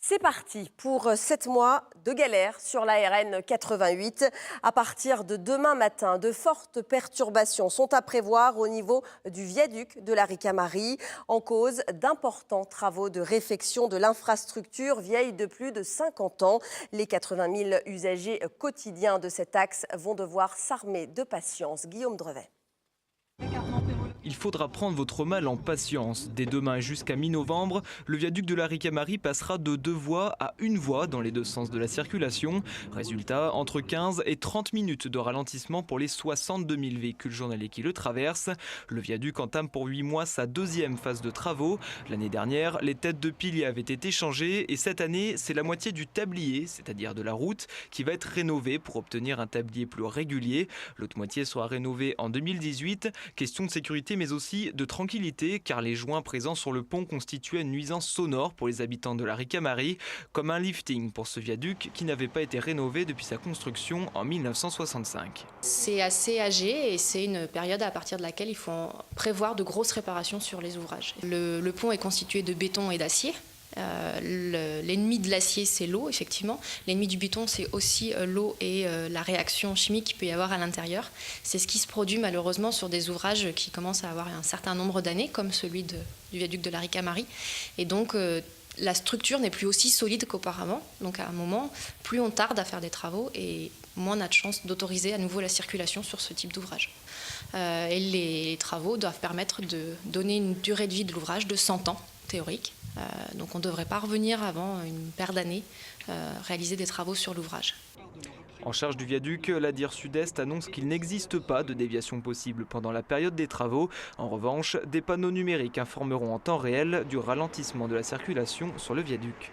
C'est parti pour 7 mois de galère sur la RN 88. À partir de demain matin, de fortes perturbations sont à prévoir au niveau du viaduc de la Ricamarie, en cause d'importants travaux de réfection de l'infrastructure vieille de plus de 50 ans. Les 80 000 usagers quotidiens de cet axe vont devoir s'armer de patience. Guillaume Drevet. Il faudra prendre votre mal en patience. Dès demain et jusqu'à mi-novembre, le viaduc de la Ricamarie passera de 2 voies à 1 voie dans les deux sens de la circulation. Résultat, entre 15 et 30 minutes de ralentissement pour les 62 000 véhicules journaliers qui le traversent. Le viaduc entame pour 8 mois sa deuxième phase de travaux. L'année dernière, les têtes de piliers avaient été changées et cette année, c'est la moitié du tablier, c'est-à-dire de la route, qui va être rénovée pour obtenir un tablier plus régulier. L'autre moitié sera rénovée en 2018. Question de sécurité mais aussi de tranquillité car les joints présents sur le pont constituaient une nuisance sonore pour les habitants de la Ricamarie, comme un lifting pour ce viaduc qui n'avait pas été rénové depuis sa construction en 1965. C'est assez âgé et c'est une période à partir de laquelle il faut prévoir de grosses réparations sur les ouvrages. Le pont est constitué de béton et d'acier. L'ennemi de l'acier, c'est l'eau, effectivement. L'ennemi du béton, c'est aussi l'eau et la réaction chimique qu'il peut y avoir à l'intérieur. C'est ce qui se produit malheureusement sur des ouvrages qui commencent à avoir un certain nombre d'années, comme celui du viaduc de la Ricamarie. Et donc, la structure n'est plus aussi solide qu'auparavant. Donc, à un moment, plus on tarde à faire des travaux et moins on a de chances d'autoriser à nouveau la circulation sur ce type d'ouvrage. Et les travaux doivent permettre de donner une durée de vie de l'ouvrage de 100 ans, théorique. Donc on ne devrait pas revenir avant une paire d'années réaliser des travaux sur l'ouvrage. En charge du viaduc, la DIR Sud-Est annonce qu'il n'existe pas de déviation possible pendant la période des travaux. En revanche, des panneaux numériques informeront en temps réel du ralentissement de la circulation sur le viaduc.